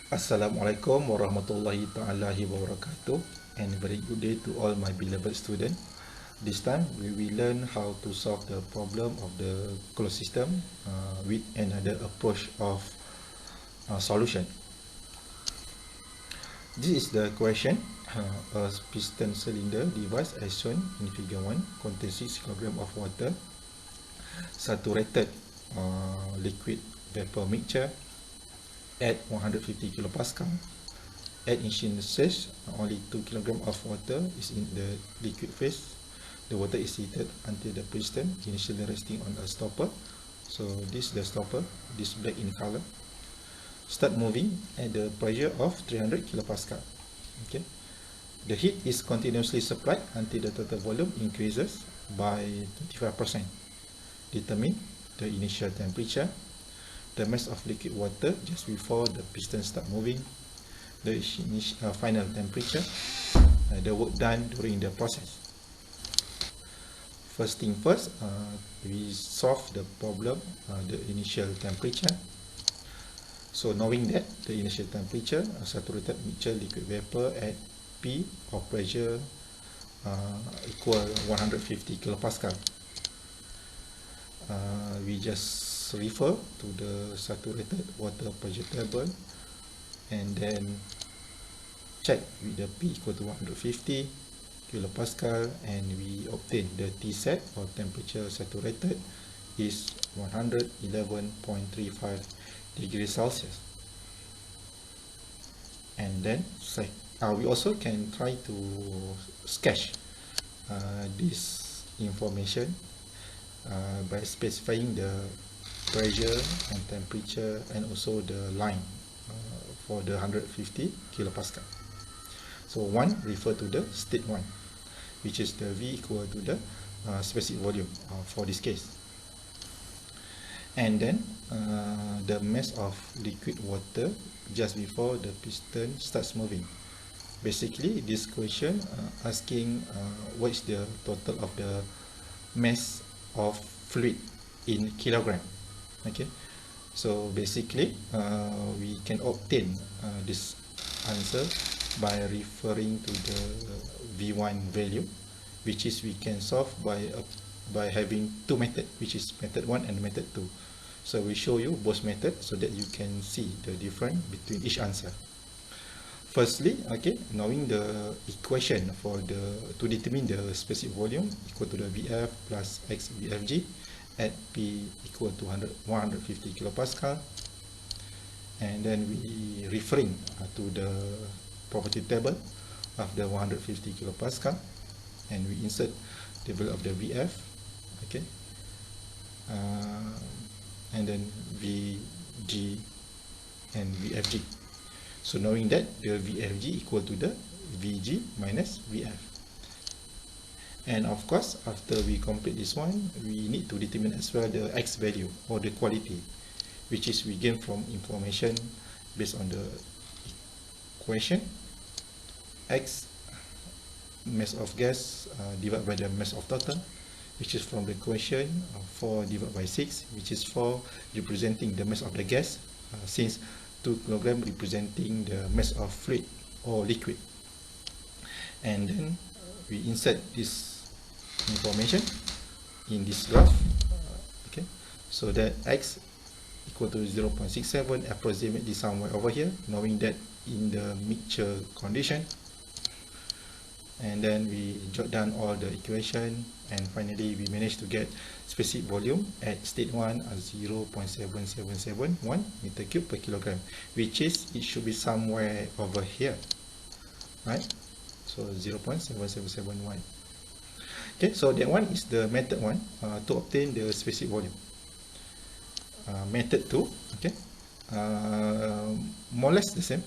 Assalamualaikum warahmatullahi ta'ala wabarakatuh, and very good day to all my beloved students. This time we will learn how to solve the problem of the closed system with another approach of solution. This is the question. A piston cylinder device as shown in figure 1 contains 6 kg of water, saturated liquid vapor mixture at 150 kilopascal. At initial stage, only 2 kg of water is in the liquid phase. The water is heated until the piston initially resting on a stopper. So this is the stopper, this black in color. Start moving at the pressure of 300 kilopascal. Okay. The heat is continuously supplied until the total volume increases by 25%. Determine the initial temperature, the mass of liquid water just before the piston start moving, the final temperature, the work done during the process. First thing first, we solve the problem, the initial temperature. So knowing that the initial temperature, saturated mixture liquid vapor at P or pressure equal 150 kilopascal. We just refer to the saturated water pressure table and then check with the P equal to 150 kilopascal, and we obtain the T set or temperature saturated is 111.35 degrees Celsius. And then we also can try to sketch this information by specifying the pressure and temperature and also the line for the 150 kilopascal. So 1 refer to the state 1, which is the V equal to the specific volume for this case. And then the mass of liquid water just before the piston starts moving. Basically, this question asking what is the total of the mass of fluid in kilogram. Okay, so basically we can obtain this answer by referring to the V1 value, which is we can solve by having two methods, which is method 1 and method 2. So we show you both methods so that you can see the difference between each answer. Firstly, okay, knowing the equation for to determine the specific volume equal to the VF plus X VFG at P equal to 150 kilopascal, and then we referring to the property table of the 150 kilopascal, and we insert the value of the VF, okay, and then VG and VFG. So knowing that the VFG equal to the VG minus VF. And of course, after we complete this one, we need to determine as well the X value or the quality, which is we gain from information based on the equation. X mass of gas divided by the mass of total, which is from the equation 4 divided by 6, which is 4 representing the mass of the gas, since 2 kg representing the mass of fluid or liquid. And then we insert this information in this graph, okay, so that X equal to 0.67 approximately somewhere over here, knowing that in the mixture condition. And then we jot down all the equation, and finally we managed to get specific volume at state 1 as 0.7771 meter cube per kilogram, which is, it should be somewhere over here, right? So 0.7771. Okay, so that one is the method 1 to obtain the specific volume. Method 2, okay, more or less the same.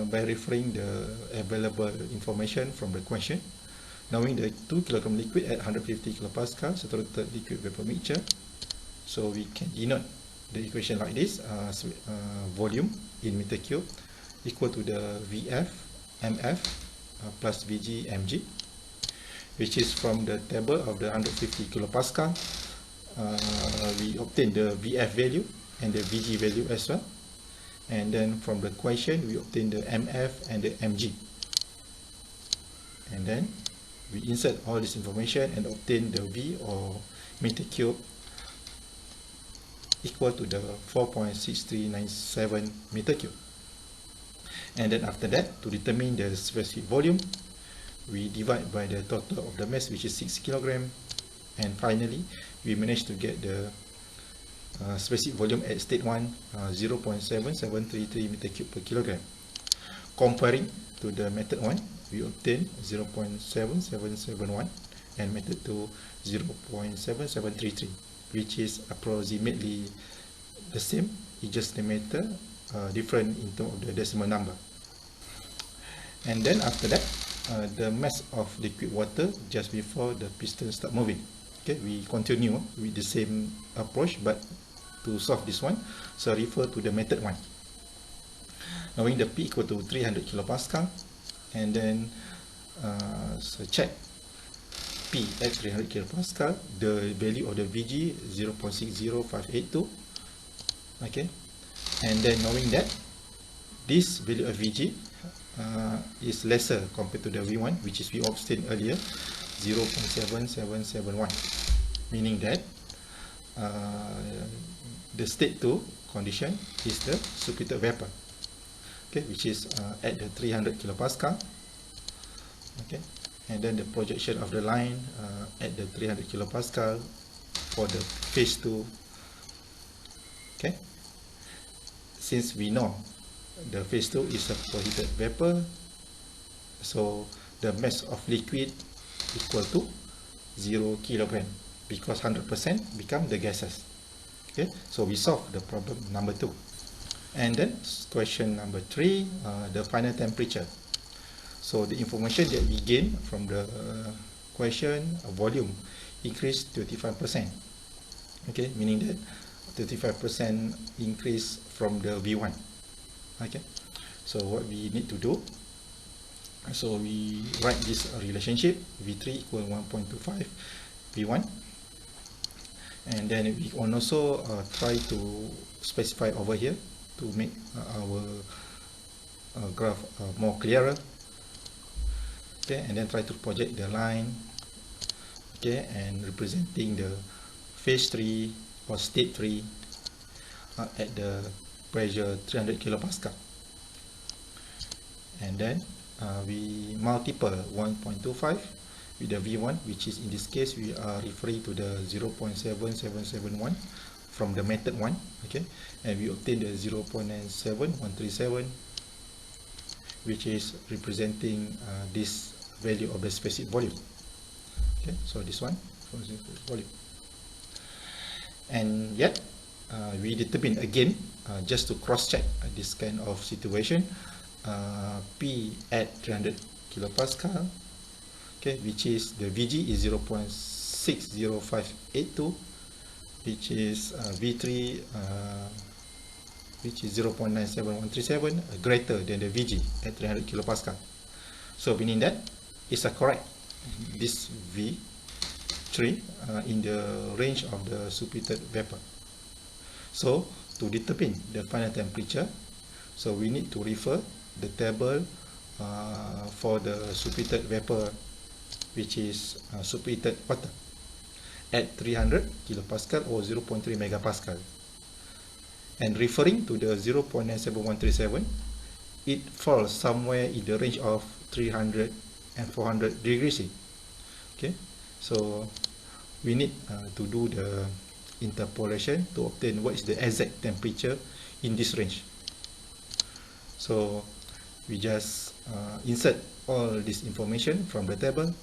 By referring the available information from the question, knowing the 2 kg liquid at 150 kilopascal saturated liquid vapor mixture, so we can denote the equation like this: volume in meter cube equal to the VF MF plus VG mg, which is from the table of the 150 kilopascal. We obtain the VF value and the VG value as well. and then from the equation we obtain the MF and the MG, and then we insert all this information and obtain the V, or meter cube, equal to the 4.6397 meter cube. And then after that, to determine the specific volume, we divide by the total of the mass, which is 6 kg, and finally we managed to get the specific volume at state 1, 0.7733 meter cube per kilogram. Comparing to the method 1, we obtain 0.7771, and method 2 0.7733, which is approximately the same. It's just the meter different in terms of the decimal number. And then after that, the mass of liquid water just before the piston start moving. Okay, we continue with the same approach, but to solve this one, so refer to the method 1. Knowing the P equal to 300 kilopascal, and then so check P at 300 kilopascal, the value of the VG 0.60582. Okay, and then knowing that this value of VG is lesser compared to the V1, which is we obtained earlier, 0.7771, meaning that the state 2 condition is the superheated vapor, okay, which is at the 300 kilopascal. Okay, and then the projection of the line at the 300 kilopascal for the phase 2. Okay, since we know the phase 2 is a superheated vapor, so the mass of liquid equal to 0 kilogram, because 100% become the gases. Okay, so we solve the problem number 2. And then question number 3, the final temperature. So the information that we gain from the question, volume increased 35%. Okay, meaning that 35% increase from the V1. Okay, so what we need to do, so we write this relationship, V3 equal 1.25 V1, and then we can also try to specify over here to make our graph more clearer. Okay, and then try to project the line, okay, and representing the phase 3 or state 3 at the pressure 300 kilopascal. And then we multiply 1.25 with the V1, which is in this case we are referring to the 0.7771 from the method 1, okay, and we obtain the 0.97137, which is representing this value of the specific volume. Okay, so this one for the volume. And yet we determine again, just to cross check this kind of situation, P at 300 kilopascal, okay, which is the VG is 0.60582, which is V3 which is 0.97137, greater than the VG at 300 kilopascal. So meaning that it's a correct, this V3 in the range of the superheated vapor. So to determine the final temperature, so we need to refer the table for the superheated vapor, which is superheated water at 300 kilopascal or 0.3 megapascal. And referring to the 0.97137, it falls somewhere in the range of 300 and 400 degrees C. Okay, so we need to do the interpolation to obtain what is the exact temperature in this range. So we just insert all this information from the table,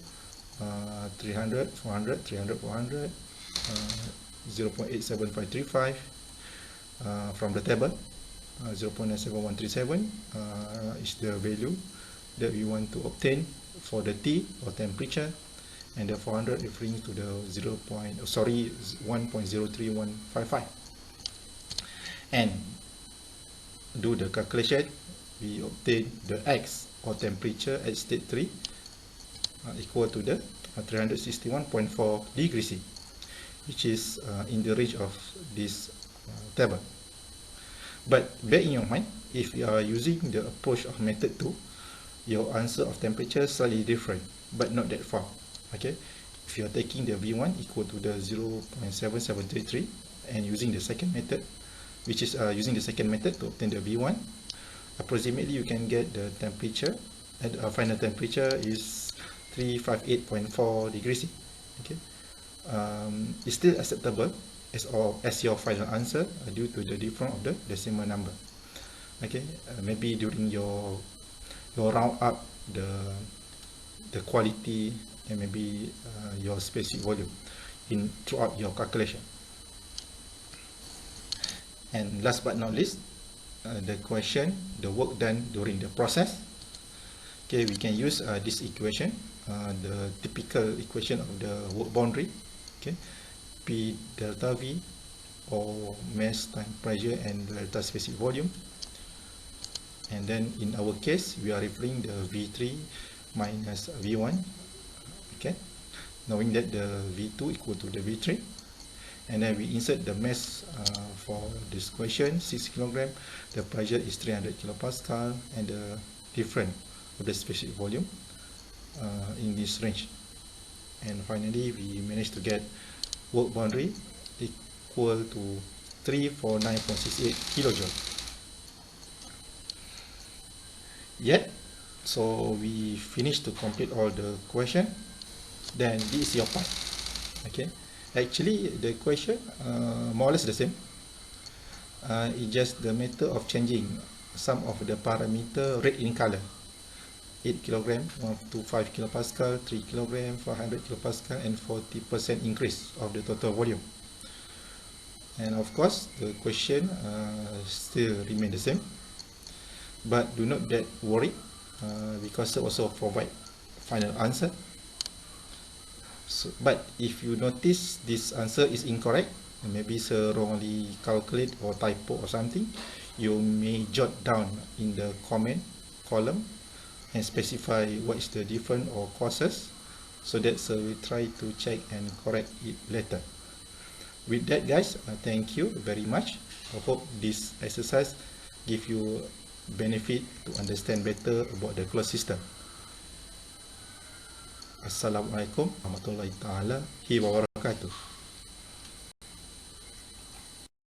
300, 400, 300, 400, 0.87535 from the table, 0.97137 is the value that we want to obtain for the T or temperature, and the 400 referring to the 1.03155. And do the calculation, we obtain the X or temperature at state 3 equal to the 361.4 degrees C, which is in the range of this table. But bear in your mind, if you are using the approach of method 2, your answer of temperature slightly different, but not that far. Okay, if you are taking the V1 equal to the 0.7733 and using the second method, which is using the second method to obtain the V1, approximately you can get the temperature at final temperature is 358.4 degrees C. Okay, it's still acceptable as your final answer due to the difference of the decimal number. Okay, maybe during your round up the quality and maybe your specific volume in throughout your calculation. And last but not least, the question, the work done during the process. Okay, we can use this equation, the typical equation of the work boundary. Okay, P delta V, or mass time pressure and delta specific volume. And then in our case, we are referring the V3 minus V1. Okay, knowing that the V2 equal to the V3. And then we insert the mass for this question, 6 kg. The pressure is 300 kilopascal, and the difference of the specific volume in this range. And finally, we managed to get work boundary equal to 349.68 kilojoule. Yet, so we finished to complete all the question. Then this is your part. Okay. Actually, the question more or less the same. It's just the method of changing some of the parameter red in color. 8 kg, 125 kilopascal, 3 kg, 400 kilopascal, and 40% increase of the total volume. And of course, the question still remain the same. But do not get worried because it also provide final answer. So, but if you notice this answer is incorrect, maybe it's wrongly calculate or typo or something, you may jot down in the comment column and specify what is the difference or causes, so that we try to check and correct it later. With that, guys, thank you very much. I hope this exercise give you benefit to understand better about the closed system. Assalamualaikum warahmatullahi wabarakatuh.